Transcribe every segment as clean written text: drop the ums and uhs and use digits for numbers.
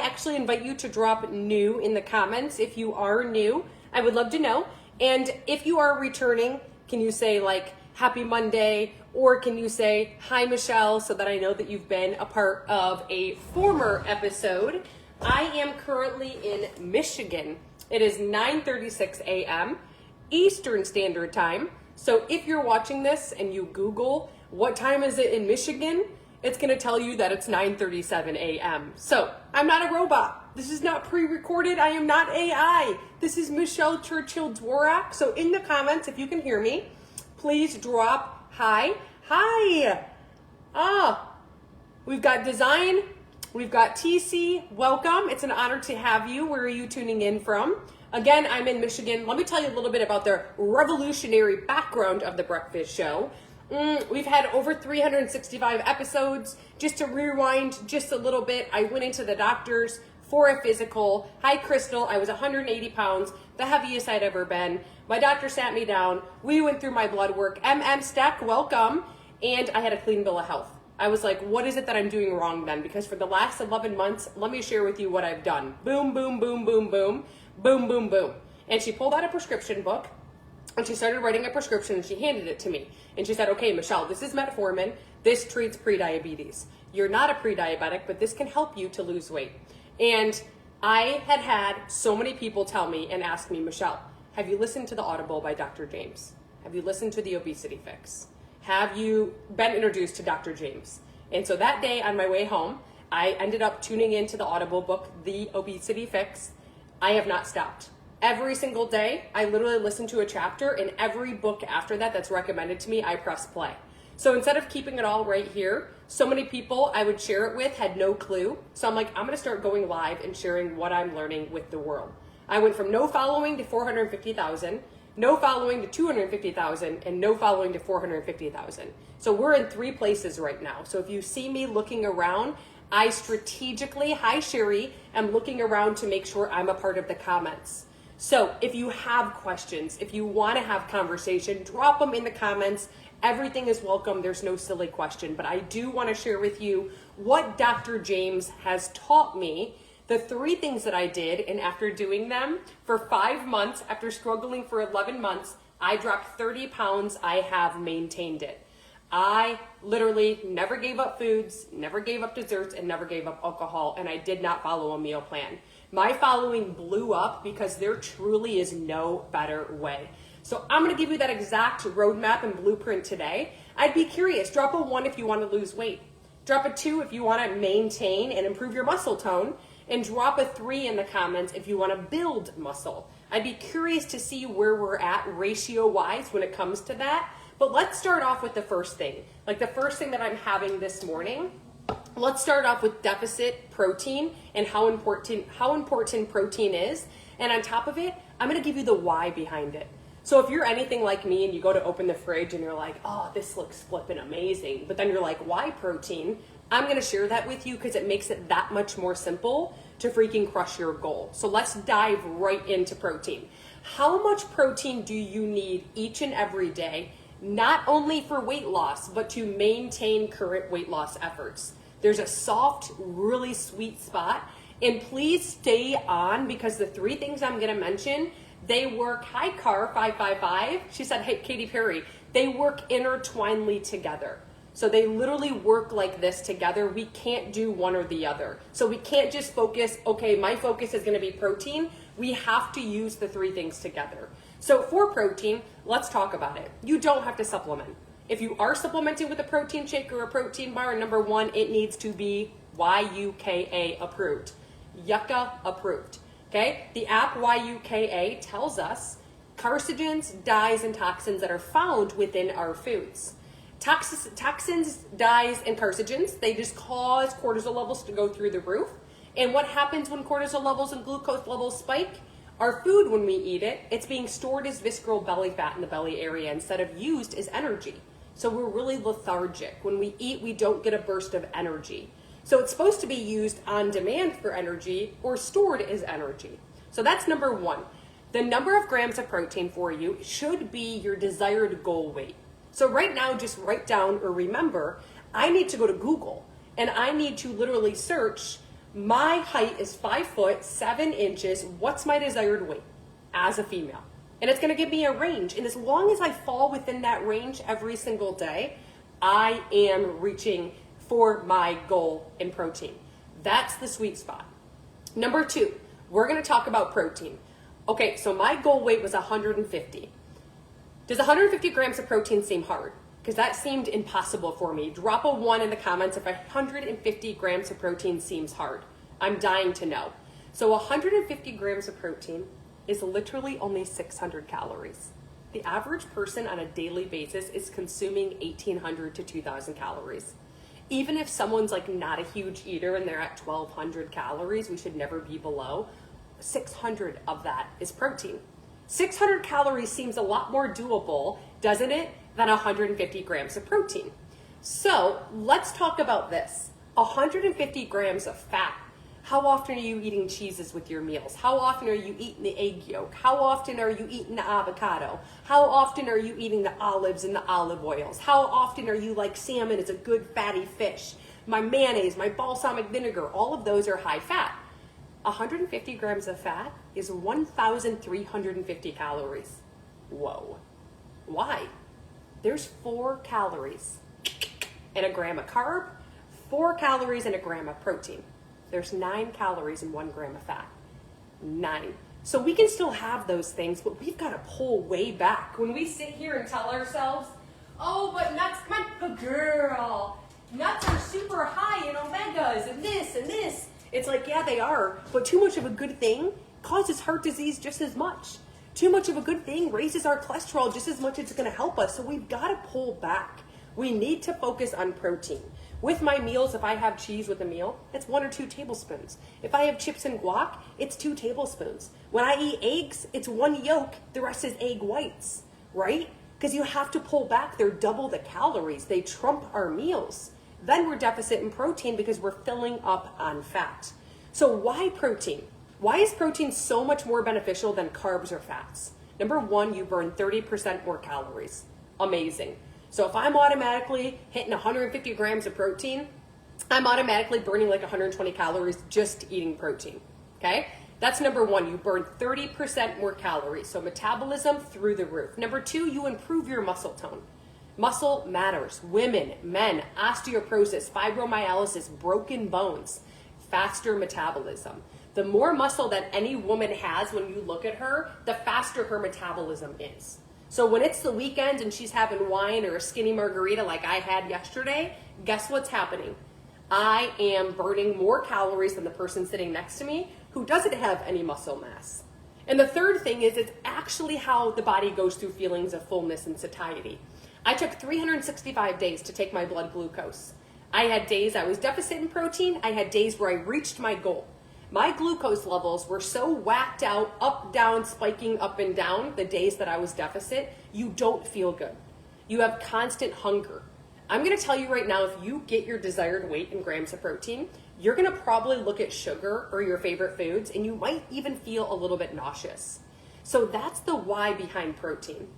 actually invite you to drop new in the comments. If you are new, I would love to know. And if you are returning, can you say like, happy Monday, or can you say, hi, Michelle, so that I know that you've been a part of a former episode. I am currently in Michigan. It is 9:36 a.m. Eastern Standard Time. So if you're watching this and you Google, what time is it in Michigan? It's gonna tell you that it's 9:37 a.m. So I'm not a robot. This is not pre-recorded. I am not AI. This is Michelle Churchill Dworack. So in the comments, if you can hear me, please drop hi. We've got Design. We've got TC. Welcome. It's an honor to have you. Where are you tuning in from? Again, I'm in Michigan. Let me tell you a little bit about the revolutionary background of The Breakfast Show. We've had over 365 episodes. Just to rewind just a little bit, I went into the doctors for a physical. Hi, Crystal. I was 180 pounds, the heaviest I'd ever been. My doctor sat me down. We went through my blood work. Stack, welcome. And I had a clean bill of health. I was like, what is it that I'm doing wrong then? Because for the last 11 months, let me share with you what I've done. Boom, boom, boom, boom, boom, boom, boom, boom. And she pulled out a prescription book and she started writing a prescription and she handed it to me. And she said, okay, Michelle, this is metformin. This treats prediabetes. You're not a pre-diabetic, but this can help you to lose weight. And I had so many people tell me and ask me, Michelle, have you listened to the Audible by Dr. James? Have you listened to the Obesity Fix? Have you been introduced to Dr. James? And so that day on my way home, I ended up tuning into the Audible book, The Obesity Fix. I have not stopped. Every single day, I literally listen to a chapter, and every book after that that's recommended to me, I press play. So instead of keeping it all right here, so many people I would share it with had no clue. So I'm like, I'm gonna start going live and sharing what I'm learning with the world. I went from no following to 450,000, no following to 250,000, and no following to 450,000. So we're in 3 places right now. So if you see me looking around, I strategically, hi Sherry, am looking around to make sure I'm a part of the comments. So if you have questions, if you want to have conversation, drop them in the comments. Everything is welcome. There's no silly question, but I do want to share with you what Dr. James has taught me, the 3 things that I did, and after doing them for 5 months, after struggling for 11 months, I dropped 30 pounds. I have maintained it. I literally never gave up foods, never gave up desserts, and never gave up alcohol, and I did not follow a meal plan. My following blew up because there truly is no better way. So I'm going to give you that exact roadmap and blueprint today. I'd be curious. Drop a 1 if you want to lose weight. Drop a 2 if you want to maintain and improve your muscle tone. And drop a 3 in the comments if you want to build muscle. I'd be curious to see where we're at ratio-wise when it comes to that. But let's start off with the first thing. Like the first thing that I'm having this morning. Let's start off with deficit protein and how important protein is. And on top of it, I'm going to give you the why behind it. So if you're anything like me and you go to open the fridge and you're like, oh, this looks flippin' amazing, but then you're like, why protein? I'm going to share that with you because it makes it that much more simple to freaking crush your goal. So let's dive right into protein. How much protein do you need each and every day, not only for weight loss, but to maintain current weight loss efforts? There's a soft, really sweet spot, and please stay on because the 3 things I'm going to mention, they work, hi Car 555, she said, hey Katy Perry, they work intertwinedly together. So they literally work like this together. We can't do one or the other. So we can't just focus, okay, my focus is gonna be protein. We have to use the 3 things together. So for protein, let's talk about it. You don't have to supplement. If you are supplementing with a protein shake or a protein bar, number 1, it needs to be YUKA approved. Yucca approved, okay? The app YUKA tells us carcinogens, dyes, and toxins that are found within our foods. Toxins, dyes, and carcinogens, they just cause cortisol levels to go through the roof. And what happens when cortisol levels and glucose levels spike? Our food, when we eat it, it's being stored as visceral belly fat in the belly area instead of used as energy. So we're really lethargic. When we eat, we don't get a burst of energy. So it's supposed to be used on demand for energy or stored as energy. So that's number 1. The number of grams of protein for you should be your desired goal weight. So right now, just write down or remember, I need to go to Google and I need to literally search My height is 5 foot 7 inches. What's my desired weight as a female? And it's going to give me a range. And as long as I fall within that range every single day, I am reaching for my goal in protein. That's the sweet spot. Number 2, we're going to talk about protein. Okay, so my goal weight was 150. Does 150 grams of protein seem hard? Because that seemed impossible for me. Drop a 1 in the comments if 150 grams of protein seems hard. I'm dying to know. So 150 grams of protein is literally only 600 calories. The average person on a daily basis is consuming 1,800 to 2,000 calories. Even if someone's like not a huge eater and they're at 1,200 calories, we should never be below. 600 of that is protein. 600 calories seems a lot more doable, doesn't it, than 150 grams of protein. So let's talk about this. 150 grams of fat. How often are you eating cheeses with your meals? How often are you eating the egg yolk? How often are you eating the avocado? How often are you eating the olives and the olive oils? How often are you like salmon is a good fatty fish? My mayonnaise, my balsamic vinegar, all of those are high fat. 150 grams of fat is 1,350 calories. Whoa. Why? There's 4 calories in a gram of carb, 4 calories in a gram of protein. There's 9 calories in 1 gram of fat. 9. So we can still have those things, but we've got to pull way back. When we sit here and tell ourselves, oh, but nuts, come on, good girl. Nuts are super high in omegas and this. It's like, yeah, they are, but too much of a good thing causes heart disease just as much. Too much of a good thing raises our cholesterol just as much as it's going to help us. So we've got to pull back. We need to focus on protein. With my meals, if I have cheese with a meal, it's 1 or 2 tablespoons. If I have chips and guac, it's 2 tablespoons. When I eat eggs, it's 1 yolk, the rest is egg whites, right? Because you have to pull back. They're double the calories. They trump our meals. Then we're deficit in protein because we're filling up on fat. So why protein? Why is protein so much more beneficial than carbs or fats? Number 1, you burn 30% more calories. Amazing. So if I'm automatically hitting 150 grams of protein, I'm automatically burning like 120 calories just eating protein, okay? That's number 1, you burn 30% more calories. So metabolism through the roof. Number 2, you improve your muscle tone. Muscle matters. Women, men, osteoporosis, fibromyalgia, broken bones, faster metabolism. The more muscle that any woman has when you look at her, the faster her metabolism is. So when it's the weekend and she's having wine or a skinny margarita like I had yesterday, guess what's happening? I am burning more calories than the person sitting next to me who doesn't have any muscle mass. And the third thing is it's actually how the body goes through feelings of fullness and satiety. I took 365 days to take my blood glucose. I had days I was deficit in protein. I had days where I reached my goal. My glucose levels were so whacked out, up, down, spiking up and down the days that I was deficit, you don't feel good. You have constant hunger. I'm going to tell you right now, if you get your desired weight in grams of protein, you're going to probably look at sugar or your favorite foods, and you might even feel a little bit nauseous. So that's the why behind protein.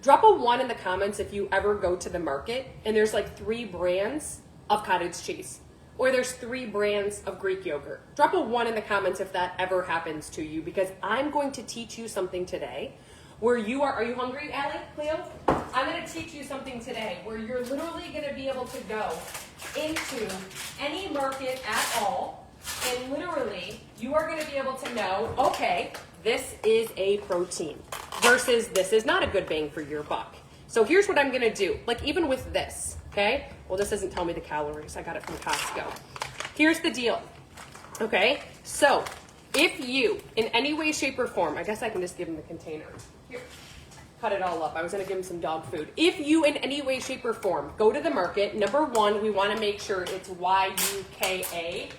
Drop a 1 in the comments if you ever go to the market and there's like 3 brands of cottage cheese, or there's 3 brands of Greek yogurt. Drop a 1 in the comments if that ever happens to you, because I'm going to teach you something today where you are you hungry, Allie, Cleo? I'm going to teach you something today where you're literally going to be able to go into any market at all, and literally you are going to be able to know, okay, this is a protein versus this is not a good bang for your buck. So here's what I'm going to do. Like even with this, okay? Well, this doesn't tell me the calories. I got it from Costco. Here's the deal, okay? So if you, in any way, shape, or form, I guess I can just give him the container. Here, cut it all up. I was going to give him some dog food. If you, in any way, shape, or form, go to the market, number 1, we want to make sure it's YUKA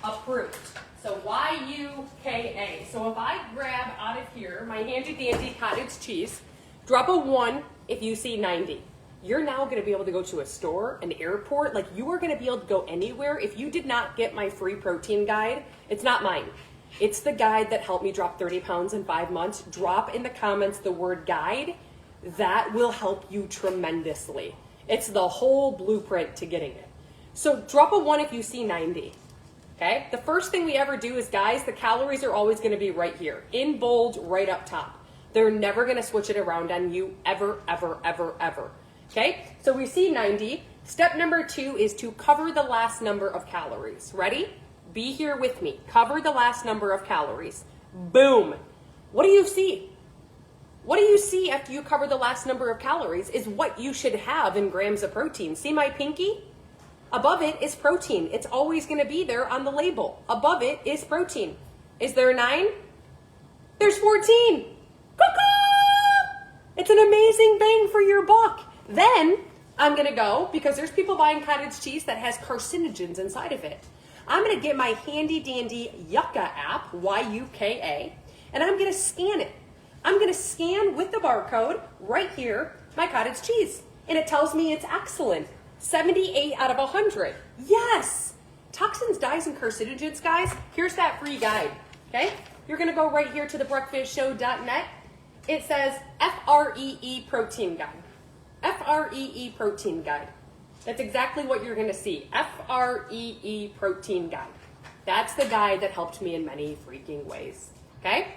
approved. So YUKA. So if I grab out of here my handy dandy cottage cheese, drop a 1 if you see 90. You're now going to be able to go to a store, an airport, like you are going to be able to go anywhere. If you did not get my free protein guide, it's not mine. It's the guide that helped me drop 30 pounds in 5 months. Drop in the comments the word guide. That will help you tremendously. It's the whole blueprint to getting it. So drop a 1 if you see 90. Okay, the first thing we ever do is, guys, the calories are always going to be right here, in bold, right up top. They're never going to switch it around on you, ever, ever, ever, ever. Okay, so we see 90. Step number 2 is to cover the last number of calories. Ready? Be here with me. Cover the last number of calories. Boom. What do you see? What do you see after you cover the last number of calories is what you should have in grams of protein. See my pinky? Above it is protein. It's always going to be there on the label. Above it is protein. Is there 9? There's 14. Cuckoo! It's an amazing bang for your buck. Then I'm going to go, because there's people buying cottage cheese that has carcinogens inside of it. I'm going to get my handy dandy Yucca app, Y-U-K-A, and I'm going to scan it. I'm going to scan with the barcode right here my cottage cheese, and it tells me it's excellent. 78 out of 100. Yes! Toxins, dyes, and carcinogens, guys. Here's that free guide, okay? You're going to go right here to thebreakfastshow.net. It says FREE protein guide. FREE protein guide. That's exactly what you're going to see. FREE protein guide. That's the guide that helped me in many freaking ways, okay?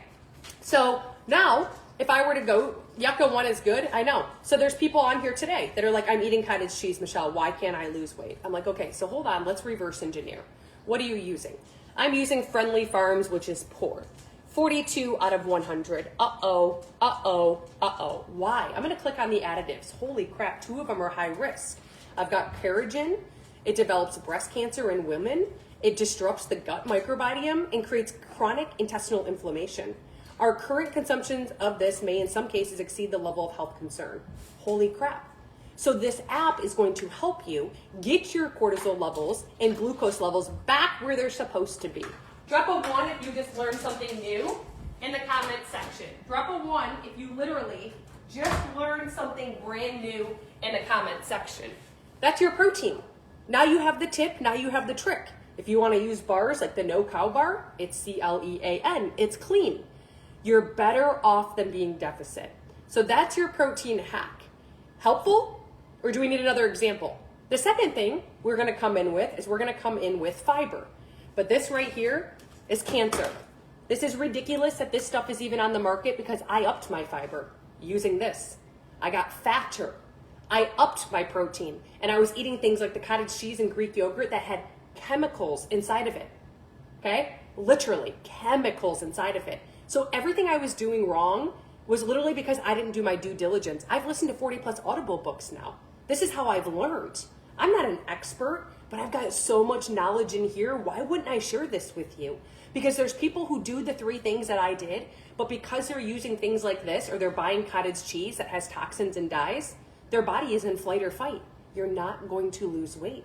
So now, if I were to go, Yucca 1 is good, I know. So there's people on here today that are like, I'm eating cottage cheese, Michelle, why can't I lose weight? I'm like, okay, so hold on, let's reverse engineer. What are you using? I'm using Friendly Farms, which is poor. 42 out of 100. Uh-oh, uh-oh, uh-oh. Why? I'm gonna click on the additives. Holy crap, 2 of them are high risk. I've got paragen. It develops breast cancer in women. It disrupts the gut microbiome and creates chronic intestinal inflammation. Our current consumptions of this may in some cases exceed the level of health concern. Holy crap. So this app is going to help you get your cortisol levels and glucose levels back where they're supposed to be. Drop a 1 if you just learned something new in the comment section. Drop a 1 if you literally just learned something brand new in the comment section. That's your protein. Now you have the tip, now you have the trick. If you want to use bars like the No Cow bar, it's CLEAN, it's clean. You're better off than being deficit. So that's your protein hack. Helpful? Or do we need another example? The second thing we're going to come in with is we're going to come in with fiber. But this right here is cancer. This is ridiculous that this stuff is even on the market because I upped my fiber using this. I got fatter. I upped my protein. And I was eating things like the cottage cheese and Greek yogurt that had chemicals inside of it. Okay? Literally, chemicals inside of it. So everything I was doing wrong was literally because I didn't do my due diligence. I've listened to 40 plus Audible books now. This is how I've learned. I'm not an expert, but I've got so much knowledge in here. Why wouldn't I share this with you? Because there's people who do the 3 things that I did, but because they're using things like this or they're buying cottage cheese that has toxins and dyes, their body is in flight or fight. You're not going to lose weight.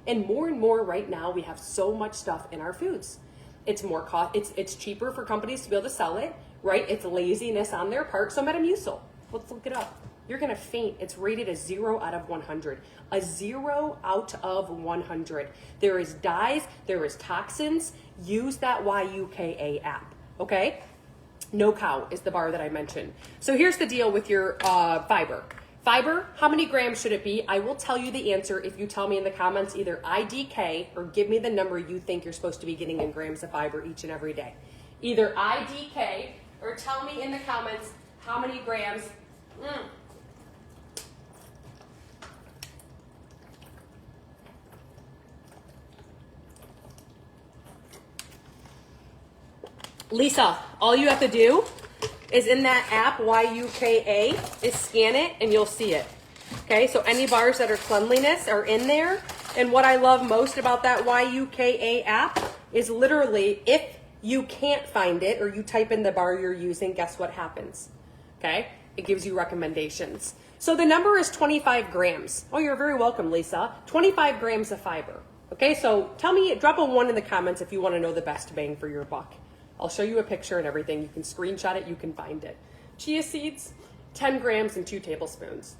And more right now, we have so much stuff in our foods. It's more cost. It's cheaper for companies to be able to sell it, right? It's laziness on their part. So Metamucil, let's look it up. You're gonna faint. It's rated a 0 out of 100. A 0 out of 100. There is dyes. There is toxins. Use that YUKA app. Okay. No Cow is the bar that I mentioned. So here's the deal with your fiber. Fiber, how many grams should it be? I will tell you the answer if you tell me in the comments either IDK or give me the number you think you're supposed to be getting in grams of fiber each and every day. Either IDK or tell me in the comments how many grams. Lisa, all you have to do is in that app, YUKA, is scan it and you'll see it. Okay, so any bars that are cleanliness are in there. And what I love most about that YUKA app is literally if you can't find it or you type in the bar you're using, guess what happens? Okay, it gives you recommendations. So the number is 25 grams. Oh, you're very welcome, Lisa. 25 grams of fiber. Okay, so tell me, drop a 1 in the comments if you want to know the best bang for your buck. I'll show you a picture and everything. You can screenshot it, you can find it. Chia seeds, 10 grams and 2 tablespoons.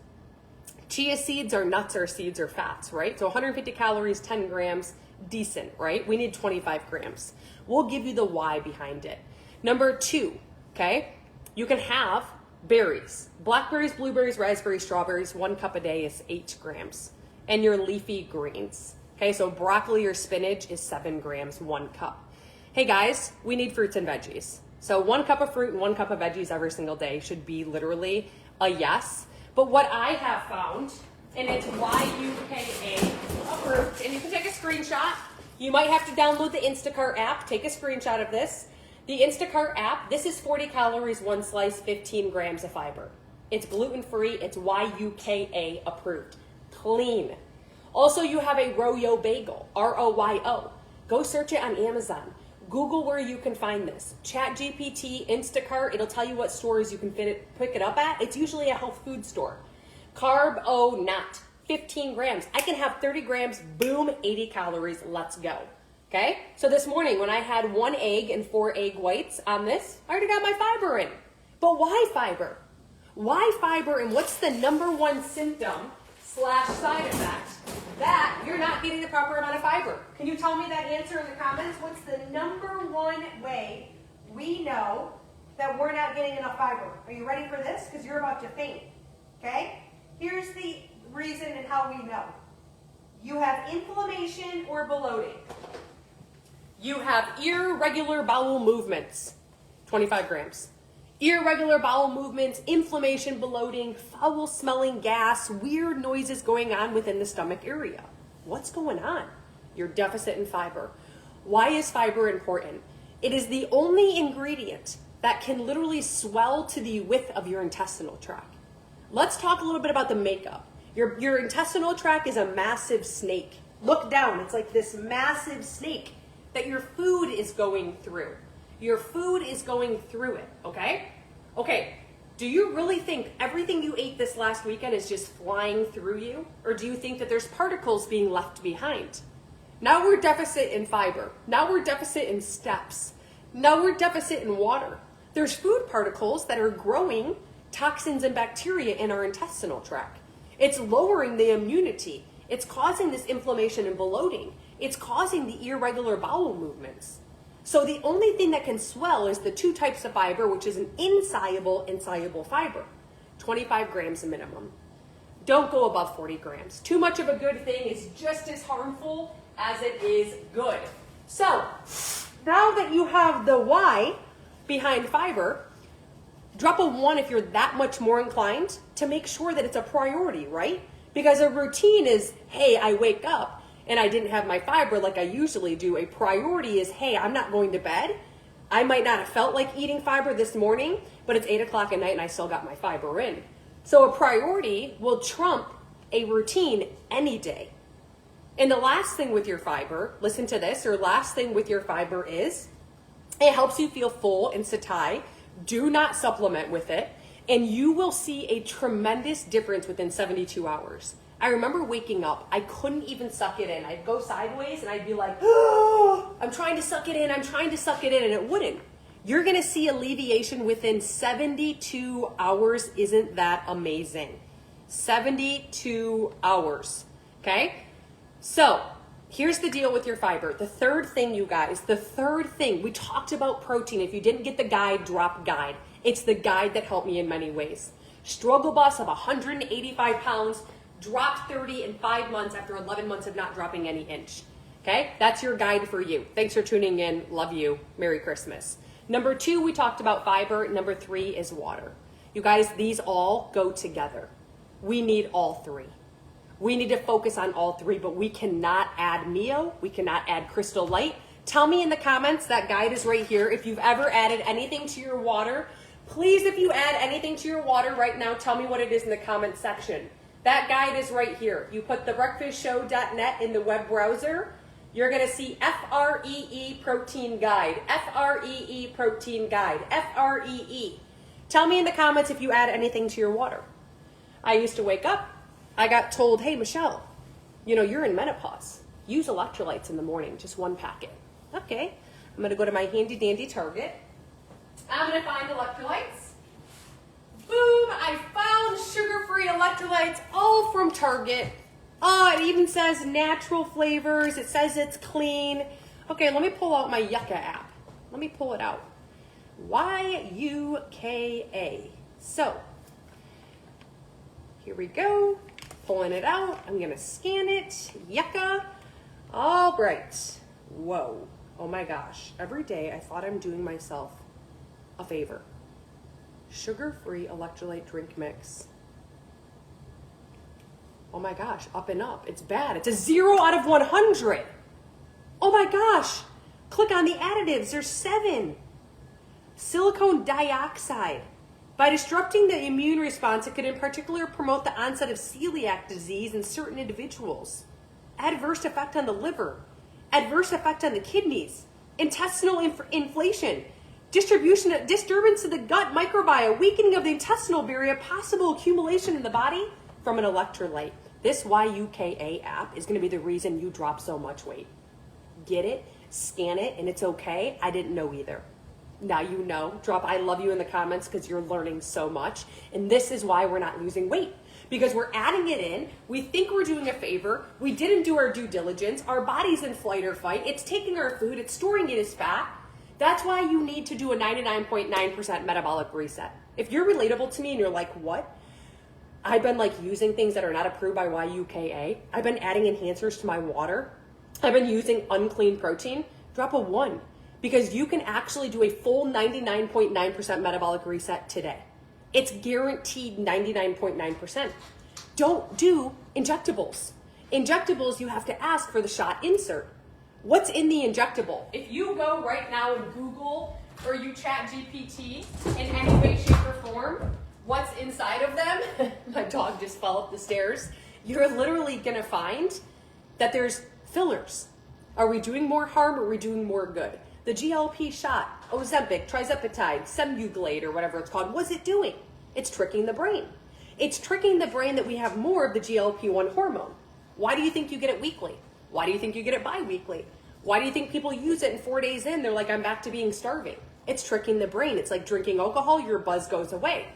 Chia seeds are nuts or seeds or fats, right? So 150 calories, 10 grams, decent, right? We need 25 grams. We'll give you the why behind it. Number 2, okay? You can have berries. Blackberries, blueberries, raspberries, strawberries. 1 cup a day is 8 grams. And your leafy greens, Okay, so broccoli or spinach is 7 grams, 1 cup. Hey guys, we need fruits and veggies. So 1 cup of fruit and 1 cup of veggies every single day should be literally a yes. But what I have found, and it's YUKA approved, and you can take a screenshot. You might have to download the Instacart app. Take a screenshot of this. The Instacart app, this is 40 calories, 1 slice, 15 grams of fiber. It's gluten-free. It's YUKA approved. Clean. Also, you have a Royo bagel, ROYO. Go search it on Amazon. Google where you can find this. ChatGPT, Instacart, it'll tell you what stores you can pick it up at. It's usually a health food store. Carb O not, 15 grams. I can have 30 grams, boom, 80 calories, let's go. Okay? So this morning when I had 1 egg and 4 egg whites on this, I already got my fiber in. But why fiber? Why fiber, and what's the #1 symptom / side effect that you're not getting the proper amount of fiber? Can you tell me that answer in the comments? What's the #1 way we know that we're not getting enough fiber? Are you ready for this? Because you're about to faint. Okay? Here's the reason and how we know. You have inflammation or bloating. You have irregular bowel movements, 25 grams. Irregular bowel movements, inflammation, bloating, foul smelling gas, weird noises going on within the stomach area. What's going on? You're deficit in fiber. Why is fiber important? It is the only ingredient that can literally swell to the width of your intestinal tract. Let's talk a little bit about the makeup. Your intestinal tract is a massive snake. Look down, it's like this massive snake that your food is going through. Your food is going through it, okay? Okay, do you really think everything you ate this last weekend is just flying through you? Or do you think that there's particles being left behind? Now we're deficit in fiber. Now we're deficit in steps. Now we're deficit in water. There's food particles that are growing toxins and bacteria in our intestinal tract. It's lowering the immunity. It's causing this inflammation and bloating. It's causing the irregular bowel movements. So the only thing that can swell is the 2 types of fiber, which is an insoluble and soluble fiber. 25 grams a minimum. Don't go above 40 grams. Too much of a good thing is just as harmful as it is good. So now that you have the why behind fiber, drop a 1 if you're that much more inclined to make sure that it's a priority, right? Because a routine is, hey, I wake up and I didn't have my fiber like I usually do. A priority is, hey, I'm not going to bed. I might not have felt like eating fiber this morning, but it's 8 o'clock at night and I still got my fiber in. So a priority will trump a routine any day. And the last thing with your fiber, listen to this, or last thing with your fiber is, it helps you feel full and satiety. Do not supplement with it, and you will see a tremendous difference within 72 hours. I remember waking up, I couldn't even suck it in. I'd go sideways and I'd be like, oh, I'm trying to suck it in, I'm trying to suck it in, and it wouldn't. You're gonna see alleviation within 72 hours. Isn't that amazing? 72 hours, okay? So here's the deal with your fiber. The third thing, you guys, the third thing, we talked about protein. If you didn't get the guide, drop guide. It's the guide that helped me in many ways. Struggle bus of 185 pounds, dropped 30 in 5 months after 11 months of not dropping any inch. Okay, that's your guide for you. Thanks for tuning in. Love you. Merry Christmas. Number 2, we talked about fiber. Number 3 is water. You guys, these all go together. We need all 3. We need to focus on all 3, but we cannot add Mio. We cannot add Crystal Light. Tell me in the comments, that guide is right here. If you've ever added anything to your water, please, if you add anything to your water right now, tell me what it is in the comment section. That guide is right here. You put thebreakfastshow.net in the web browser. You're going to see FREE protein guide, FREE protein guide, FREE. Tell me in the comments if you add anything to your water. I used to wake up, I got told, hey, Michelle, you know, you're in menopause. Use electrolytes in the morning, just 1 packet. Okay, I'm going to go to my handy dandy Target. I'm going to find electrolytes. Boom, I found sugar-free electrolytes, all from Target. Oh, it even says natural flavors. It says it's clean. Okay, let me pull out my Yucca app. Let me pull it out. YUKA. So, here we go. Pulling it out. I'm going to scan it. Yucca. All right. Whoa. Oh my gosh. Every day I thought I'm doing myself a favor. Sugar-free electrolyte drink mix. Oh my gosh, up and up. It's bad. It's a 0 out of 100. Oh my gosh. Click on the additives. There's 7. Silicone dioxide. By disrupting the immune response, it could in particular promote the onset of celiac disease in certain individuals. Adverse effect on the liver. Adverse effect on the kidneys. Intestinal inflation. Disturbance of the gut microbiome. Weakening of the intestinal barrier. Possible accumulation in the body from an electrolyte. This YUKA app is going to be the reason you drop so much weight. Get it, scan it, and it's okay. I didn't know either. Now you know. Drop I love you in the comments because you're learning so much. And this is why we're not losing weight. Because we're adding it in. We think we're doing a favor. We didn't do our due diligence. Our body's in flight or fight. It's taking our food. It's storing it as fat. That's why you need to do a 99.9% metabolic reset. If you're relatable to me and you're like, what? I've been like using things that are not approved by YUKA. I've been adding enhancers to my water. I've been using unclean protein. Drop a 1 because you can actually do a full 99.9% metabolic reset today. It's guaranteed 99.9%. Don't do injectables. Injectables, you have to ask for the shot insert. What's in the injectable? If you go right now and Google or you chat GPT in any way, shape, or form, what's inside of them, my dog just fell up the stairs, you're literally gonna find that there's fillers. Are we doing more harm or are we doing more good? The GLP shot, Ozempic, trizepatide, Semaglutide, or whatever it's called, what's it doing? It's tricking the brain. It's tricking the brain that we have more of the GLP-1 hormone. Why do you think you get it weekly? Why do you think you get it bi-weekly? Why do you think people use it and 4 days in, they're like, I'm back to being starving? It's tricking the brain. It's like drinking alcohol, your buzz goes away.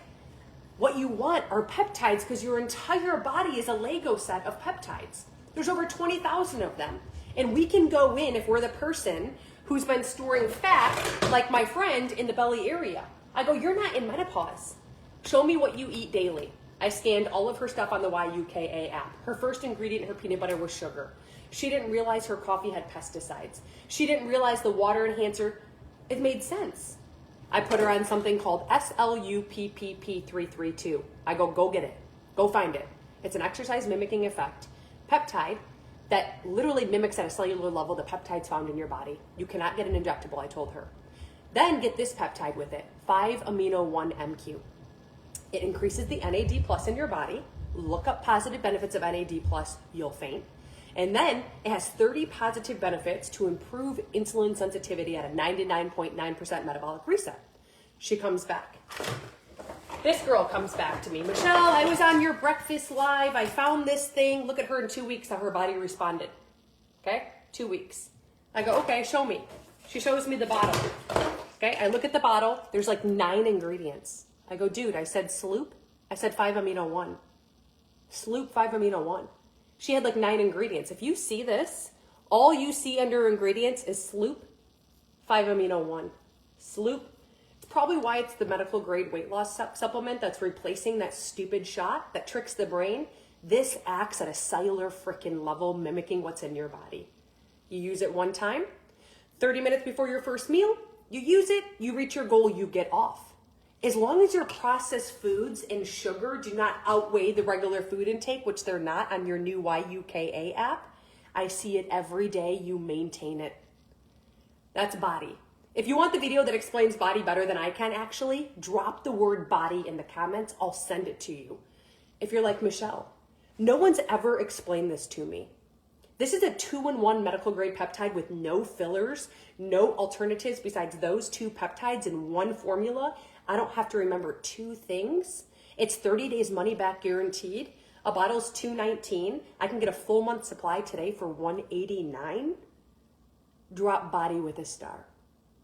What you want are peptides because your entire body is a Lego set of peptides. There's over 20,000 of them. And we can go in if we're the person who's been storing fat, like my friend in the belly area. I go, you're not in menopause. Show me what you eat daily. I scanned all of her stuff on the YUKA app. Her first ingredient in her peanut butter was sugar. She didn't realize her coffee had pesticides. She didn't realize the water enhancer, it made sense. I put her on something called SLUPPP332. I go get it. Go find it. It's an exercise mimicking effect. Peptide that literally mimics at a cellular level the peptides found in your body. You cannot get an injectable, I told her. Then get this peptide with it, 5-amino-1-MQ. It increases the NAD plus in your body. Look up positive benefits of NAD plus, you'll faint. And then it has 30 positive benefits to improve insulin sensitivity at a 99.9% metabolic reset. She comes back. This girl comes back to me. Michelle, I was on your breakfast live. I found this thing. Look at her in 2 weeks, how her body responded. Okay, 2 weeks. I go, okay, show me. She shows me the bottle. Okay, I look at the bottle. There's like 9 ingredients. I go, dude, I said sloop. I said 5-amino-1. Sloop 5-amino-1. She had like 9 ingredients. If you see this, all you see under ingredients is sloop 5-amino-1. Sloop. It's probably why it's the medical grade weight loss supplement that's replacing that stupid shot that tricks the brain. This acts at a cellular frickin' level, mimicking what's in your body. You use it one time, 30 minutes before your first meal, you use it, you reach your goal, you get off. As long as your processed foods and sugar do not outweigh the regular food intake, which they're not on your new YUKA app, I see it every day, you maintain it. That's body. If you want the video that explains body better than I can actually, drop the word body in the comments, I'll send it to you. If you're like, Michelle, no one's ever explained this to me. This is a 2-in-1 medical grade peptide with no fillers, no alternatives besides those 2 peptides in one formula. I don't have to remember 2 things. It's 30 days money back guaranteed. A bottle's $2.19. I can get a full month supply today for $189. Drop body with a star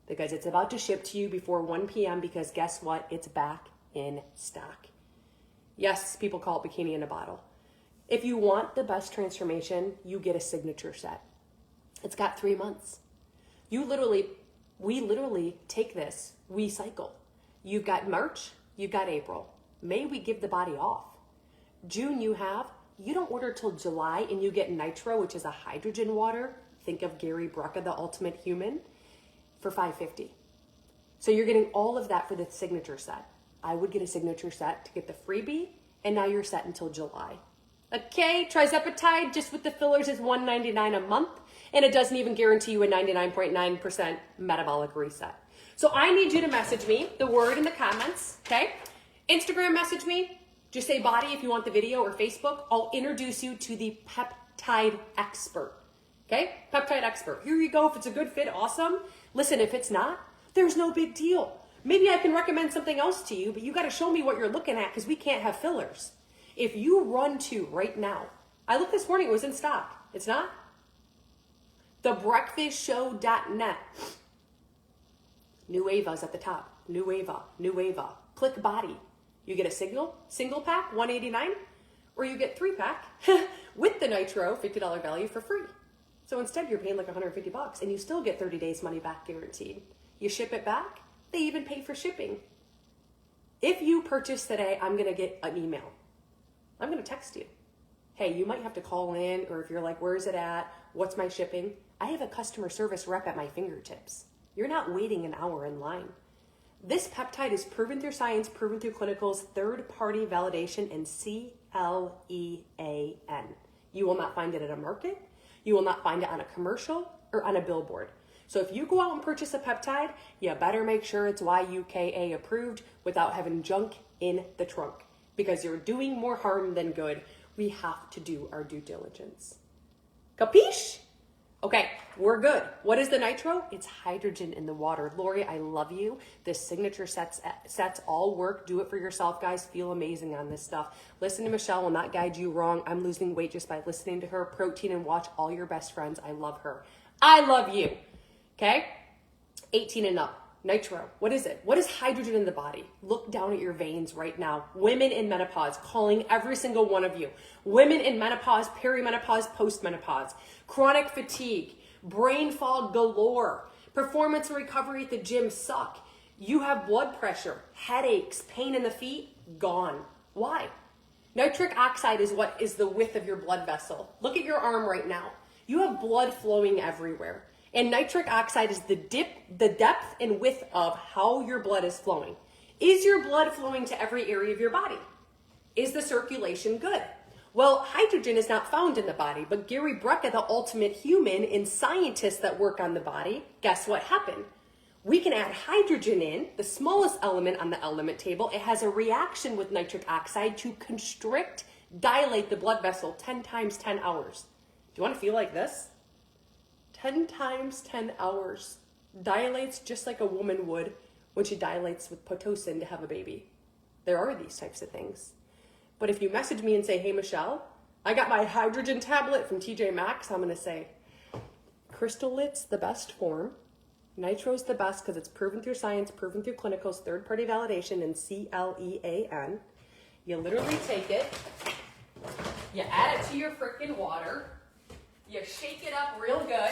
because it's about to ship to you before 1 p.m. because guess what? It's back in stock. Yes, people call it bikini in a bottle. If you want the best transformation, you get a signature set. It's got 3 months. We literally take this, we cycle. You've got March, you've got April. May we give the body off. June you have You don't order till July and you get Nitro, which is a hydrogen water. Think of Gary Brecka, the ultimate human, for $5.50. So you're getting all of that for the signature set. I would get a signature set to get the freebie, and now you're set until July. Okay, Trizepatide just with the fillers is $199 a month, and it doesn't even guarantee you a 99.9% metabolic reset. So I need you to message me the word in the comments, okay? Instagram message me, just say body if you want the video, or Facebook. I'll introduce you to the peptide expert, okay? Peptide expert. Here you go. If it's a good fit, awesome. Listen, if it's not, there's no big deal. Maybe I can recommend something else to you, but you got to show me what you're looking at because we can't have fillers. If you run to right now, I looked this morning, it was in stock. It's not? Thebreakfastshow.net. Nueva's at the top. Nueva. Click body. You get a single pack, $189, or you get 3-pack with the Nitro, $50 value for free. So instead you're paying like $150 and you still get 30 days money back guaranteed. You ship it back, they even pay for shipping. If you purchase today, I'm gonna get an email. I'm gonna text you. Hey, you might have to call in, or if you're like, where is it at? What's my shipping? I have a customer service rep at my fingertips. You're not waiting an hour in line. This peptide is proven through science, proven through clinicals, third-party validation, and CLEAN. You will not find it at a market. You will not find it on a commercial or on a billboard. So if you go out and purchase a peptide, you better make sure it's YUKA approved without having junk in the trunk, because you're doing more harm than good. We have to do our due diligence. Capiche? Okay, we're good. What is the Nitro? It's hydrogen in the water. Lori, I love you. The signature sets all work. Do it for yourself, guys. Feel amazing on this stuff. Listen to Michelle, will not guide you wrong. I'm losing weight just by listening to her. Protein and watch all your best friends. I love her. I love you. Okay? 18 and up. Nitro. What is it? What is hydrogen in the body? Look down at your veins right now. Women in menopause, calling every single one of you. Women in menopause, perimenopause, postmenopause. Chronic fatigue, brain fog galore. Performance and recovery at the gym suck. You have blood pressure, headaches, pain in the feet, gone. Why? Nitric oxide is what is the width of your blood vessel. Look at your arm right now. You have blood flowing everywhere. And nitric oxide is the depth and width of how your blood is flowing. Is your blood flowing to every area of your body? Is the circulation good? Well, hydrogen is not found in the body, but Gary Brecka, the ultimate human, and scientists that work on the body, guess what happened? We can add hydrogen in, the smallest element on the element table. It has a reaction with nitric oxide to constrict, dilate the blood vessel 10 times 10 hours. Do you want to feel like this? 10 times 10 hours. Dilates just like a woman would when she dilates with Pitocin to have a baby. There are these types of things. But if you message me and say, hey, Michelle, I got my hydrogen tablet from TJ Maxx, I'm going to say, Crystalit's the best form. Nitro's the best because it's proven through science, proven through clinicals, third-party validation, and CLEAN. You literally take it, you add it to your freaking water, you shake it up real good,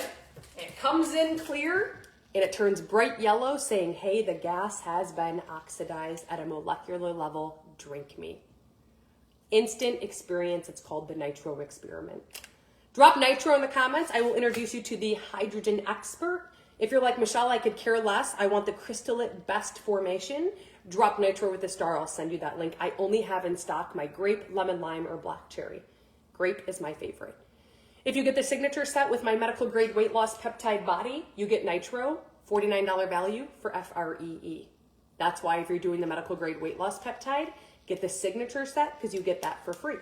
it comes in clear, and it turns bright yellow saying, hey, the gas has been oxidized at a molecular level, drink me. Instant experience, it's called the Nitro experiment. Drop Nitro in the comments, I will introduce you to the hydrogen expert. If you're like, Michelle, I could care less, I want the Crystalit best formation, drop Nitro with a star, I'll send you that link. I only have in stock my grape, lemon, lime, or black cherry. Grape is my favorite. If you get the signature set with my medical grade weight loss peptide body, you get Nitro, $49 value for FREE. That's why if you're doing the medical grade weight loss peptide, get the signature set because you get that for free.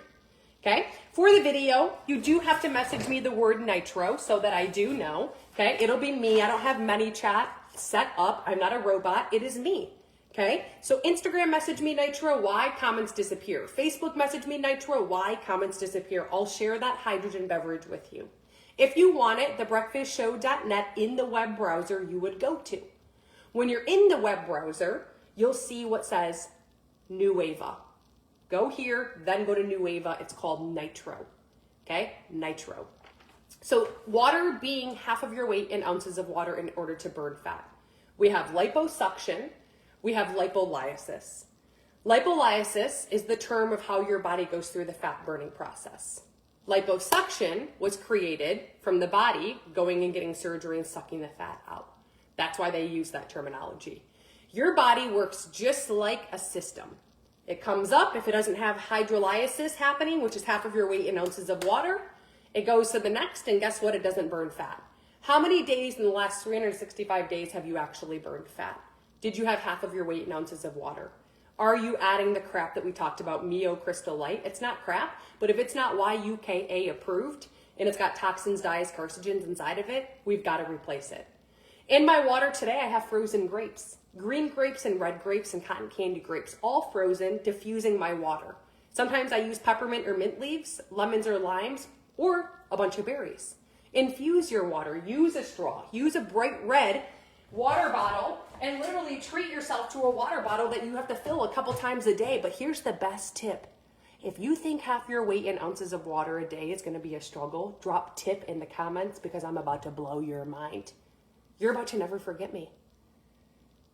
Okay, for the video, you do have to message me the word Nitro so that I do know. Okay, it'll be me. I don't have ManyChat set up. I'm not a robot. It is me. Okay, so Instagram message me Nitro, why? Comments disappear. Facebook message me Nitro, why? Comments disappear. I'll share that hydrogen beverage with you. If you want it, thebreakfastshow.net in the web browser you would go to. When you're in the web browser, you'll see what says Nueva. Go here, then go to Nueva. It's called Nitro. Okay, Nitro. So water being half of your weight in ounces of water in order to burn fat. We have liposuction. We have lipolysis. Lipolysis is the term of how your body goes through the fat burning process. Liposuction was created from the body going and getting surgery and sucking the fat out. That's why they use that terminology. Your body works just like a system. It comes up, if it doesn't have hydrolysis happening, which is half of your weight in ounces of water, it goes to the next, and guess what? It doesn't burn fat. How many days in the last 365 days have you actually burned fat? Did you have half of your weight in ounces of water? Are you adding the crap that we talked about, Mio Crystal Light? It's not crap, but if it's not YUKA approved and it's got toxins, dyes, carcinogens inside of it, we've got to replace it. In my water today, I have frozen grapes. Green grapes and red grapes and cotton candy grapes, all frozen, diffusing my water. Sometimes I use peppermint or mint leaves, lemons or limes, or a bunch of berries. Infuse your water, use a straw, use a bright red water bottle, and literally treat yourself to a water bottle that you have to fill a couple times a day. But here's the best tip. If you think half your weight in ounces of water a day is going to be a struggle, drop tip in the comments because I'm about to blow your mind. You're about to never forget me.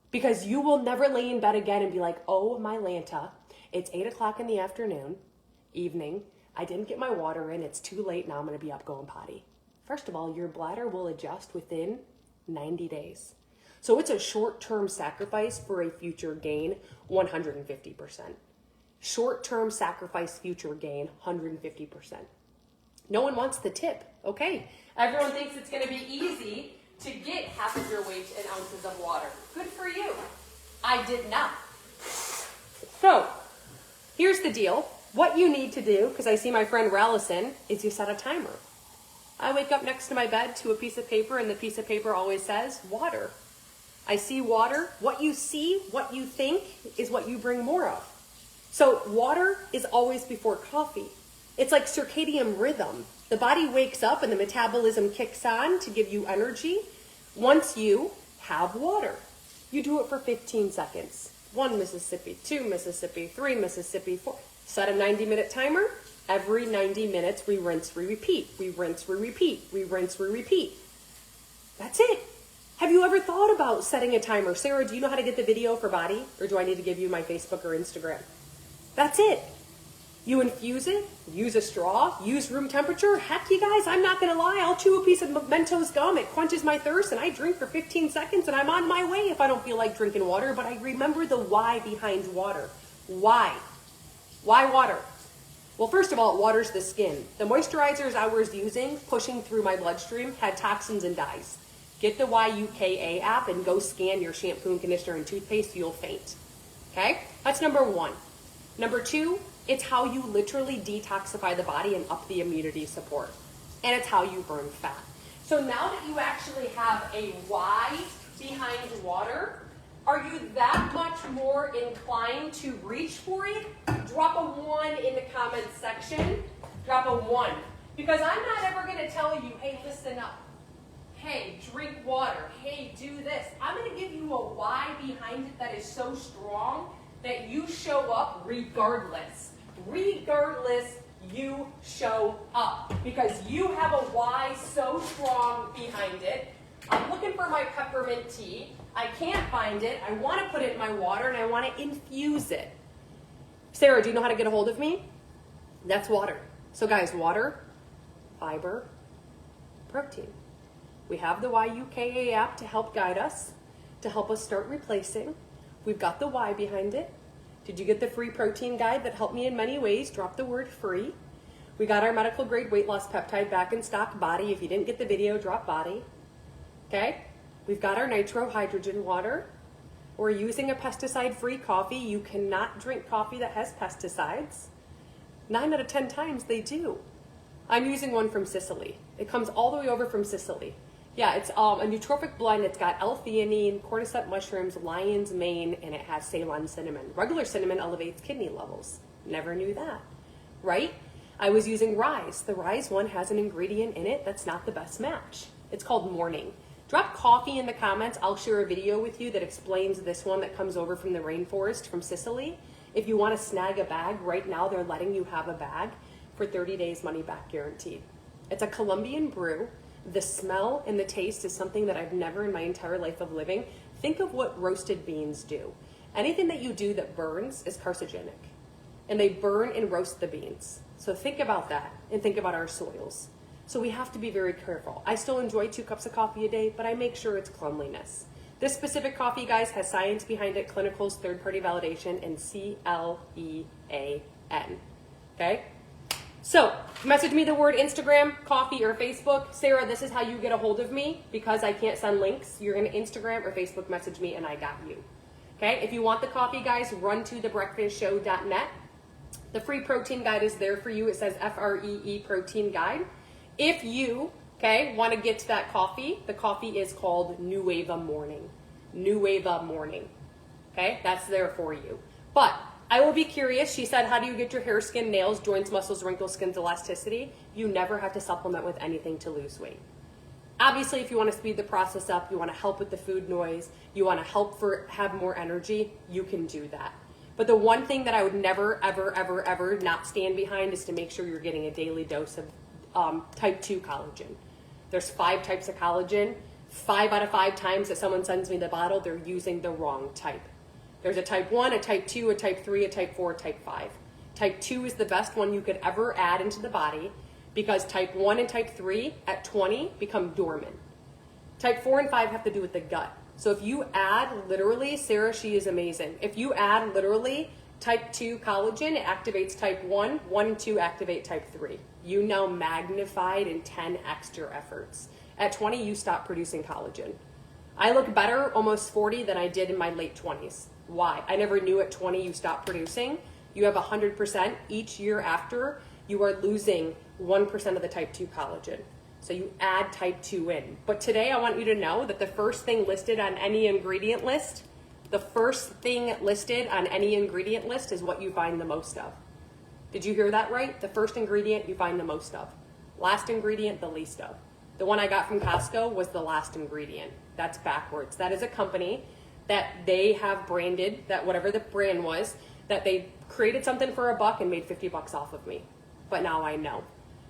Because you will never lay in bed again and be like, oh my Lanta, it's 8 o'clock in the evening, I didn't get my water in, it's too late, now I'm going to be up going potty. First of all, your bladder will adjust within 90 days. So it's a short-term sacrifice for a future gain, 150%. Short-term sacrifice, future gain, 150%. No one wants the tip, okay? Everyone thinks it's going to be easy to get half of your weight in ounces of water. Good for you. I did not. So, here's the deal. What you need to do, because I see my friend Rallison, is you set a timer. I wake up next to my bed to a piece of paper, and the piece of paper always says water. I see water. What you see, what you think, is what you bring more of. So water is always before coffee. It's like circadian rhythm. The body wakes up and the metabolism kicks on to give you energy once you have water. You do it for 15 seconds. 1 Mississippi, 2 Mississippi, 3 Mississippi, 4. Set a 90-minute timer. Every 90 minutes, we rinse, we repeat. We rinse, we repeat. We rinse, we repeat. That's it. Have you ever thought about setting a timer? Sarah, do you know how to get the video for body? Or do I need to give you my Facebook or Instagram? That's it. You infuse it, use a straw, use room temperature. Heck, you guys, I'm not going to lie. I'll chew a piece of Mentos gum. It quenches my thirst, and I drink for 15 seconds, and I'm on my way if I don't feel like drinking water. But I remember the why behind water. Why? Why water? Well, first of all, it waters the skin. The moisturizers I was using, pushing through my bloodstream, had toxins and dyes. Get the YUKA app and go scan your shampoo and conditioner and toothpaste. You'll faint. Okay? That's number one. Number two, it's how you literally detoxify the body and up the immunity support. And it's how you burn fat. So now that you actually have a why behind water, are you that much more inclined to reach for it? Drop a 1 in the comments section. Drop a 1. Because I'm not ever going to tell you, hey, listen up. Hey, drink water. Hey, do this. I'm going to give you a why behind it that is so strong that you show up regardless. Regardless, you show up. Because you have a why so strong behind it. I'm looking for my peppermint tea. I can't find it. I want to put it in my water, and I want to infuse it. Sarah, do you know how to get a hold of me? That's water. So guys, water, fiber, protein. We have the YUKA app to help guide us, to help us start replacing. We've got the why behind it. Did you get the free protein guide that helped me in many ways? Drop the word free. We got our medical grade weight loss peptide back in stock, body. If you didn't get the video, drop body. Okay? We've got our nitro hydrogen water. We're using a pesticide-free coffee. You cannot drink coffee that has pesticides. 9 out of 10 times they do. I'm using one from Sicily. It comes all the way over from Sicily. Yeah, it's a nootropic blend. It's got L-theanine, cordyceps mushrooms, lion's mane, and it has Ceylon cinnamon. Regular cinnamon elevates kidney levels. Never knew that, right? I was using Rise. The Rise one has an ingredient in it that's not the best match. It's called Morning. Drop coffee in the comments. I'll share a video with you that explains this one that comes over from the rainforest from Sicily. If you want to snag a bag, right now they're letting you have a bag for 30 days money back guaranteed. It's a Colombian brew. The smell and the taste is something that I've never in my entire life of living. Think of what roasted beans do. Anything that you do that burns is carcinogenic. And they burn and roast the beans. So think about that and think about our soils. So we have to be very careful. I still enjoy 2 cups of coffee a day, but I make sure it's cleanliness. This specific coffee, guys, has science behind it, clinicals, third-party validation, and CLEAN. Okay? So message me the word Instagram, coffee, or Facebook. Sarah, this is how you get a hold of me because I can't send links. You're going to Instagram or Facebook message me, and I got you. Okay? If you want the coffee, guys, run to thebreakfastshow.net. The free protein guide is there for you. It says FREE protein guide. If you, want to get to that coffee, the coffee is called Nueva Morning. Nueva Morning. Okay, that's there for you. But I will be curious. She said, how do you get your hair, skin, nails, joints, muscles, wrinkles, skin's elasticity? You never have to supplement with anything to lose weight. Obviously, if you want to speed the process up, you want to help with the food noise, you want to help have more energy, you can do that. But the one thing that I would never, ever, ever, ever not stand behind is to make sure you're getting a daily dose of type 2 collagen. There's 5 types of collagen. 5 out of 5 times that someone sends me the bottle, they're using the wrong type. There's a type 1, a type 2, a type 3, a type 4, a type 5. Type 2 is the best one you could ever add into the body because type 1 and type 3 at 20 become dormant. Type 4 and 5 have to do with the gut. So if you add literally, Sarah, she is amazing. If you add literally type 2 collagen, it activates type 1, 1 and 2 activate type 3. You now magnified in 10 extra efforts. At 20, you stop producing collagen. I look better almost 40 than I did in my late 20s. Why? I never knew at 20 you stop producing. You have 100%. Each year after, you are losing 1% of the type 2 collagen. So you add type 2 in. But today I want you to know that the first thing listed on any ingredient list, is what you find the most of. Did you hear that right? The first ingredient you find the most of. Last ingredient, the least of. The one I got from Costco was the last ingredient. That's backwards. That is a company that they have branded, that whatever the brand was, that they created something for $1 and made $50 off of me. But now I know.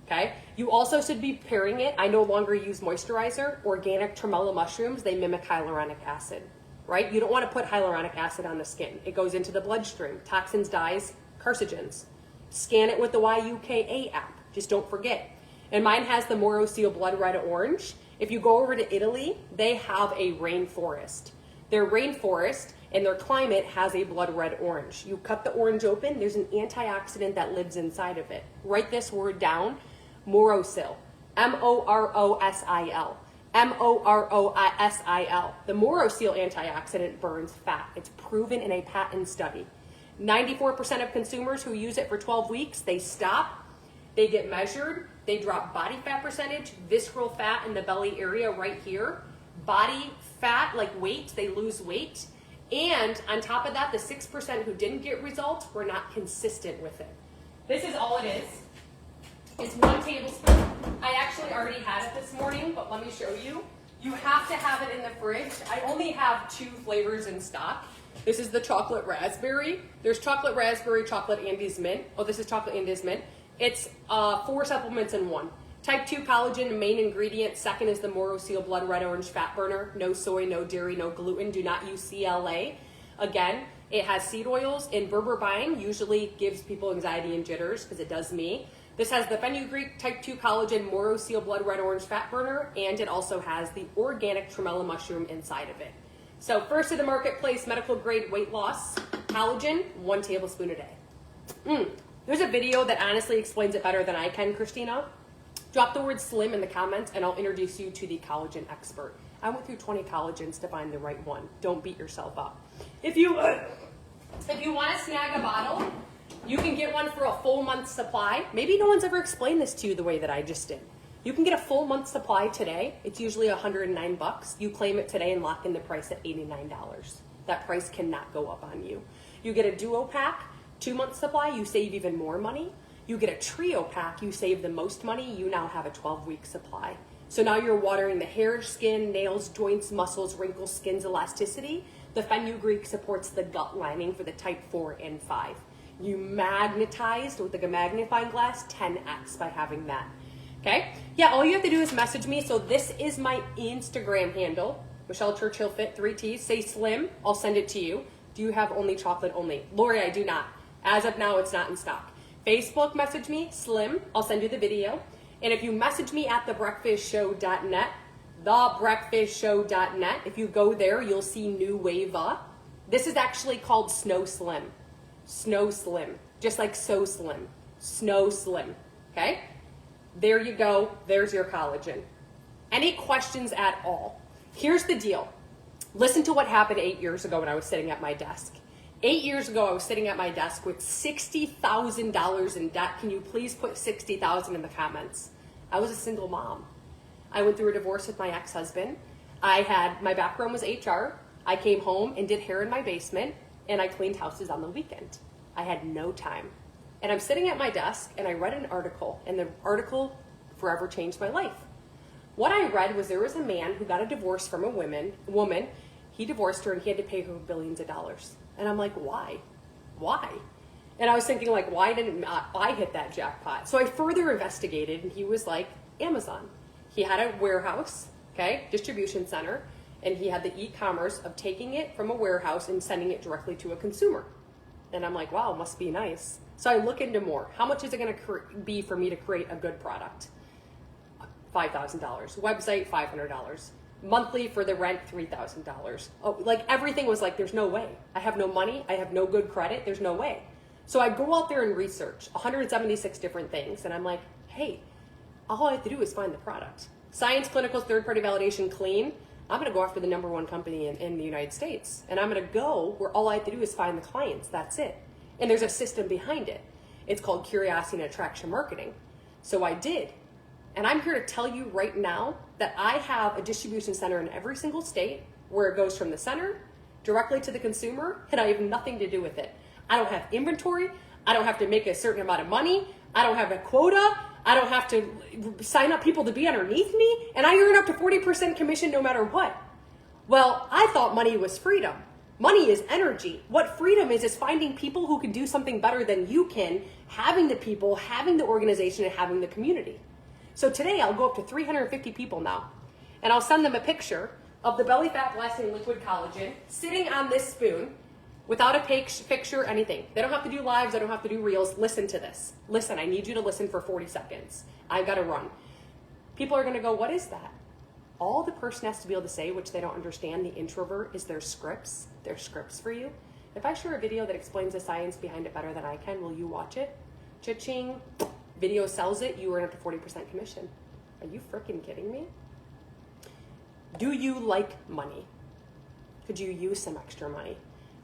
Okay? You also should be pairing it. I no longer use moisturizer. Organic tremolo mushrooms, they mimic hyaluronic acid. Right? You don't want to put hyaluronic acid on the skin. It goes into the bloodstream. Toxins, dyes, carcinogens. Scan it with the YUKA app. Just don't forget. And mine has the Moro Seal Blood Red Orange. If you go over to Italy, they have a rainforest. Their rainforest and their climate has a blood red orange. You cut the orange open, there's an antioxidant that lives inside of it. Write this word down, Morosil. M-O-R-O-S-I-L. M-O-R-O-S-I-L. The Morosil antioxidant burns fat. It's proven in a patent study. 94% of consumers who use it for 12 weeks, they stop, they get measured, they drop body fat percentage, visceral fat in the belly area right here, body fat, like weight, they lose weight, and on top of that, the 6% who didn't get results were not consistent with it. This is all it is. It's 1 tablespoon. I actually already had it this morning, but let me show you. You have to have it in the fridge. I only have 2 flavors in stock. This is the chocolate raspberry. There's chocolate raspberry, chocolate Andes mint. Oh, this is chocolate Andes mint. It's 4 supplements in 1. Type 2 collagen, main ingredient. Second is the Moro Seal Blood Red Orange Fat Burner. No soy, no dairy, no gluten. Do not use CLA. Again, it has seed oils, and berberine usually gives people anxiety and jitters because it does me. This has the fenugreek, type 2 collagen, Moro Seal Blood Red Orange Fat Burner, and it also has the organic tremolo mushroom inside of it. So first to the marketplace, medical grade weight loss, collagen, 1 tablespoon a day. There's a video that honestly explains it better than I can, Christina. Drop the word slim in the comments and I'll introduce you to the collagen expert. I went through 20 collagens to find the right one. Don't beat yourself up. If you want to snag a bottle, you can get one for a full month's supply. Maybe no one's ever explained this to you the way that I just did. You can get a full month supply today. It's usually $109. You claim it today and lock in the price at $89. That price cannot go up on you. You get a duo pack, 2 month supply, you save even more money. You get a trio pack, you save the most money. You now have a 12-week supply. So now you're watering the hair, skin, nails, joints, muscles, wrinkles, skin's elasticity. The fenugreek supports the gut lining for the type 4 and 5. You magnetized with a magnifying glass 10x by having that. Okay? Yeah, all you have to do is message me. So this is my Instagram handle, Michelle Churchill Fit, 3 T's. Say slim, I'll send it to you. Do you have only chocolate only? Lori, I do not. As of now, it's not in stock. Facebook, message me, Slim. I'll send you the video. And if you message me at thebreakfastshow.net, thebreakfastshow.net, if you go there, you'll see New Wava. This is actually called Snow Slim. Snow Slim. Just like So Slim. Snow Slim. Okay? There you go. There's your collagen. Any questions at all? Here's the deal. Listen to what happened 8 years ago when I was sitting at my desk. 8 years ago, I was sitting at my desk with $60,000 in debt. Can you please put 60,000 in the comments? I was a single mom. I went through a divorce with my ex-husband. My background was HR. I came home and did hair in my basement, and I cleaned houses on the weekend. I had no time. And I'm sitting at my desk, and I read an article, and the article forever changed my life. What I read was there was a man who got a divorce from a woman. He divorced her, and he had to pay her billions of dollars. And I'm like, why? Why? And I was thinking, like, why didn't I hit that jackpot? So I further investigated, and he was like, Amazon. He had a warehouse, okay, distribution center, and he had the e-commerce of taking it from a warehouse and sending it directly to a consumer. And I'm like, wow, must be nice. So I look into more. How much is it going to be for me to create a good product? $5,000. Website, $500. Monthly for the rent, $3,000. Oh, like everything was like, there's no way. I have no money. I have no good credit. There's no way. So I go out there and research 176 different things. And I'm like, hey, all I have to do is find the product. Science, clinical, third-party validation, clean. I'm going to go after the #1 company in the United States. And I'm going to go where all I have to do is find the clients. That's it. And there's a system behind it. It's called curiosity and attraction marketing. So I did. And I'm here to tell you right now that I have a distribution center in every single state where it goes from the center directly to the consumer, and I have nothing to do with it. I don't have inventory. I don't have to make a certain amount of money. I don't have a quota. I don't have to sign up people to be underneath me, and I earn up to 40% commission no matter what. Well, I thought money was freedom. Money is energy. What freedom is finding people who can do something better than you can, having the people, having the organization, and having the community. So today I'll go up to 350 people now, and I'll send them a picture of the Belly Fat Blasting Liquid Collagen sitting on this spoon without a picture, anything. They don't have to do lives. They don't have to do reels. Listen to this. Listen, I need you to listen for 40 seconds. I've got to run. People are going to go, what is that? All the person has to be able to say, which they don't understand, the introvert, is their scripts. Their scripts for you. If I share a video that explains the science behind it better than I can, will you watch it? Cha-ching. Video sells it, you earn up to 40% commission. Are you freaking kidding me? Do you like money? Could you use some extra money?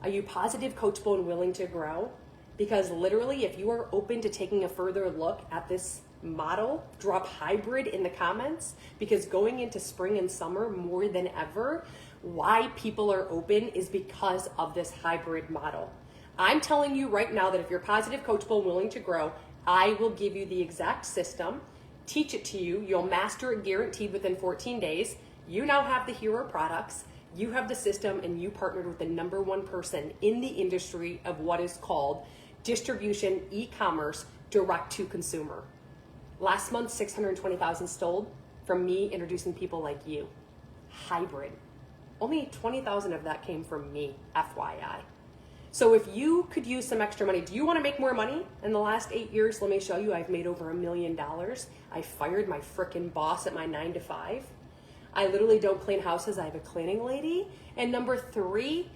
Are you positive, coachable, and willing to grow? Because literally, if you are open to taking a further look at this model, drop hybrid in the comments, because going into spring and summer more than ever, why people are open is because of this hybrid model. I'm telling you right now that if you're positive, coachable, and willing to grow, I will give you the exact system, teach it to you. You'll master it guaranteed within 14 days. You now have the hero products. You have the system, and you partnered with the #1 person in the industry of what is called distribution, e-commerce, direct to consumer. Last month, 620,000 sold from me introducing people like you. Hybrid. Only 20,000 of that came from me, FYI. So if you could use some extra money, do you want to make more money? In the last 8 years, let me show you, I've made over $1 million. I fired my frickin' boss at my 9 to 5. I literally don't clean houses. I have a cleaning lady. And #3,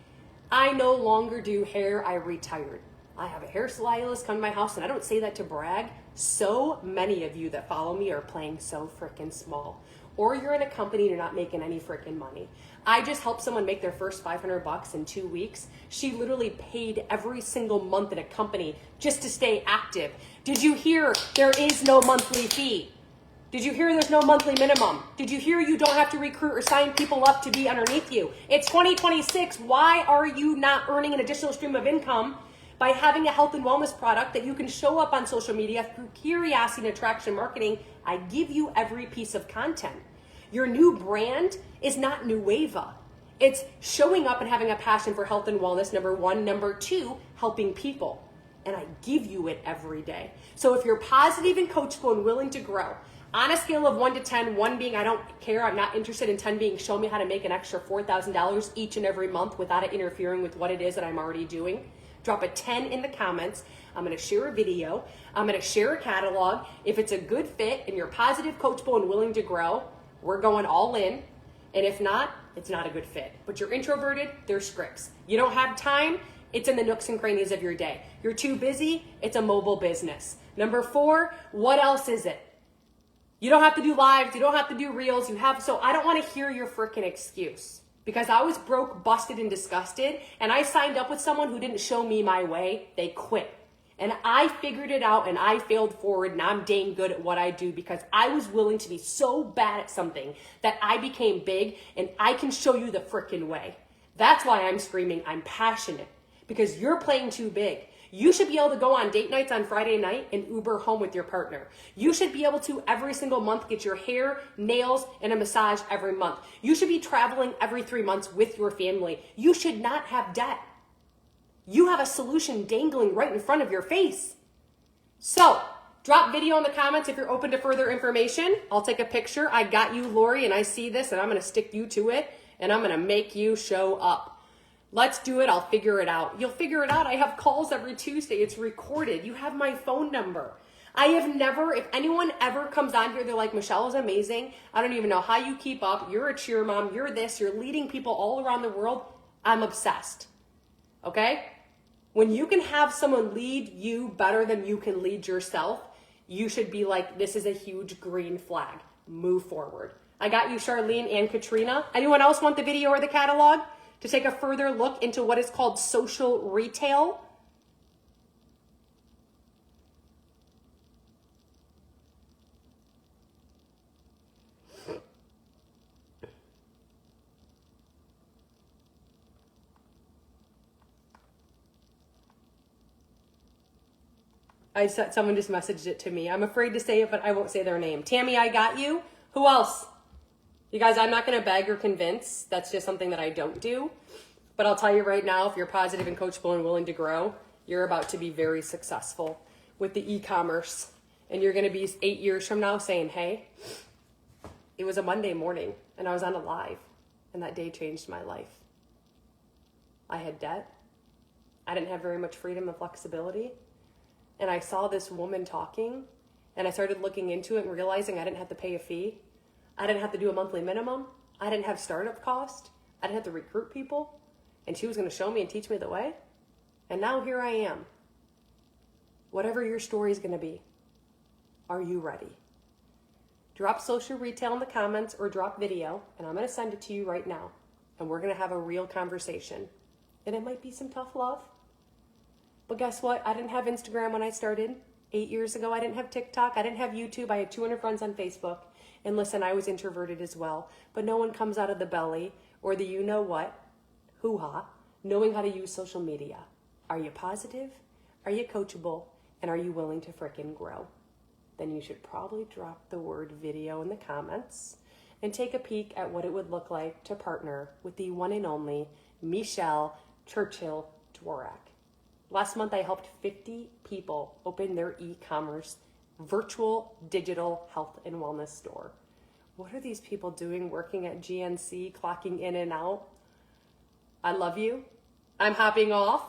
I no longer do hair. I retired. I have a hairstylist come to my house, and I don't say that to brag. So many of you that follow me are playing so frickin' small. Or you're in a company and you're not making any frickin' money. I just helped someone make their first $500 in 2 weeks. She literally paid every single month in a company just to stay active. Did you hear there is no monthly fee? Did you hear there's no monthly minimum? Did you hear you don't have to recruit or sign people up to be underneath you? It's 2026. Why are you not earning an additional stream of income by having a health and wellness product that you can show up on social media through curiosity and attraction marketing? I give you every piece of content. Your new brand is not New Wava. It's showing up and having a passion for health and wellness, #1. #2, helping people. And I give you it every day. So if you're positive and coachable and willing to grow, On a scale of 1 to 10, 1 being I don't care, I'm not interested, and 10 being show me how to make an extra $4,000 each and every month without it interfering with what it is that I'm already doing, drop a 10 in the comments. I'm going to share a video. I'm going to share a catalog. If it's a good fit and you're positive, coachable, and willing to grow, we're going all in. And if not, it's not a good fit. But you're introverted, there's scripts. You don't have time, it's in the nooks and crannies of your day. You're too busy, it's a mobile business. Number 4, what else is it? You don't have to do lives, you don't have to do reels, so I don't want to hear your freaking excuse. Because I was broke, busted, and disgusted, and I signed up with someone who didn't show me my way, they quit. And I figured it out and I failed forward, and I'm dang good at what I do because I was willing to be so bad at something that I became big, and I can show you the frickin' way. That's why I'm screaming, I'm passionate, because you're playing too big. You should be able to go on date nights on Friday night and Uber home with your partner. You should be able to every single month get your hair, nails, and a massage every month. You should be traveling every 3 months with your family. You should not have debt. You have a solution dangling right in front of your face. So, drop video in the comments if you're open to further information. I'll take a picture. I got you, Lori, and I see this, and I'm going to stick you to it, and I'm going to make you show up. Let's do it. I'll figure it out. You'll figure it out. I have calls every Tuesday. It's recorded. You have my phone number. I have never, if anyone ever comes on here, they're like, Michelle is amazing. I don't even know how you keep up. You're a cheer mom. You're this. You're leading people all around the world. I'm obsessed. Okay? When you can have someone lead you better than you can lead yourself, you should be like, this is a huge green flag. Move forward. I got you, Charlene and Katrina. Anyone else want the video or the catalog to take a further look into what is called social retail? Someone just messaged it to me. I'm afraid to say it, but I won't say their name. Tammy, I got you. Who else? You guys, I'm not going to beg or convince. That's just something that I don't do. But I'll tell you right now, if you're positive and coachable and willing to grow, you're about to be very successful with the e-commerce. And you're going to be 8 years from now saying, hey, it was a Monday morning and I was on a live and that day changed my life. I had debt. I didn't have very much freedom and flexibility. And I saw this woman talking, and I started looking into it and realizing I didn't have to pay a fee. I didn't have to do a monthly minimum. I didn't have startup cost. I didn't have to recruit people. And she was going to show me and teach me the way. And now here I am. Whatever your story is going to be, are you ready? Drop social retail in the comments or drop video, and I'm going to send it to you right now. And we're going to have a real conversation. And it might be some tough love. But guess what? I didn't have Instagram when I started 8 years ago. I didn't have TikTok. I didn't have YouTube. I had 200 friends on Facebook. And listen, I was introverted as well. But no one comes out of the belly or the you know what, hoo-ha, knowing how to use social media. Are you positive? Are you coachable? And are you willing to frickin' grow? Then you should probably drop the word video in the comments and take a peek at what it would look like to partner with the one and only Michelle Churchill Dworack. Last month, I helped 50 people open their e-commerce virtual digital health and wellness store. What are these people doing working at GNC, clocking in and out? I love you. I'm hopping off.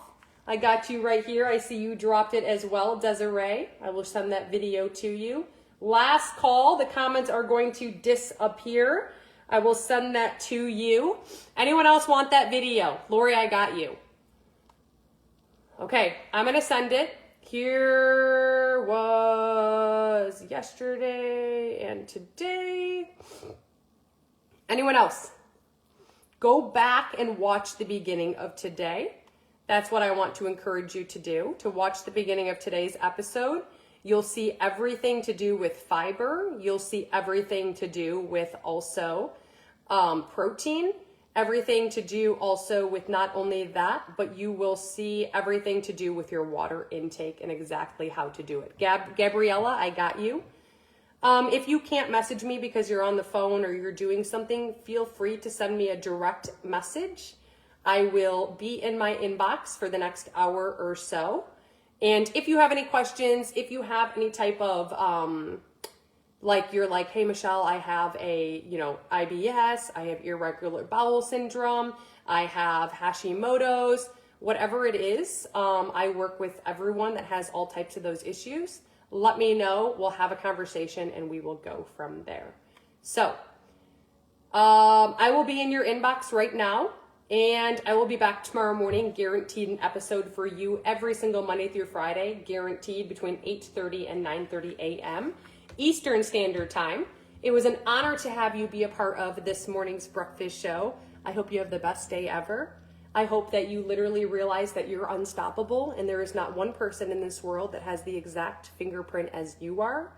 I got you right here. I see you dropped it as well, Desiree. I will send that video to you. Last call. The comments are going to disappear. I will send that to you. Anyone else want that video? Lori, I got you. Okay, I'm going to send it. Here was yesterday and today. Anyone else? Go back and watch the beginning of today. That's what I want to encourage you to do, to watch the beginning of today's episode. You'll see everything to do with fiber. You'll see everything to do with also protein. Everything to do also with not only that, but you will see everything to do with your water intake and exactly how to do it. Gabriella, I got you. If you can't message me because you're on the phone or you're doing something, feel free to send me a direct message. I will be in my inbox for the next hour or so. And if you have any questions, if you have any type of like you're like, hey, Michelle, I have a, IBS, I have irregular bowel syndrome, I have Hashimoto's, whatever it is. I work with everyone that has all types of those issues. Let me know. We'll have a conversation and we will go from there. So I will be in your inbox right now, and I will be back tomorrow morning, guaranteed an episode for you every single Monday through Friday, guaranteed between 8:30 and 9:30 a.m. Eastern Standard Time. It was an honor to have you be a part of this morning's breakfast show. I hope you have the best day ever. I hope that you literally realize that you're unstoppable and there is not one person in this world that has the exact fingerprint as you are.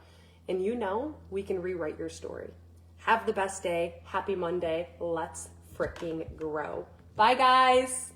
And we can rewrite your story. Have the best day. Happy Monday. Let's freaking grow. Bye, guys.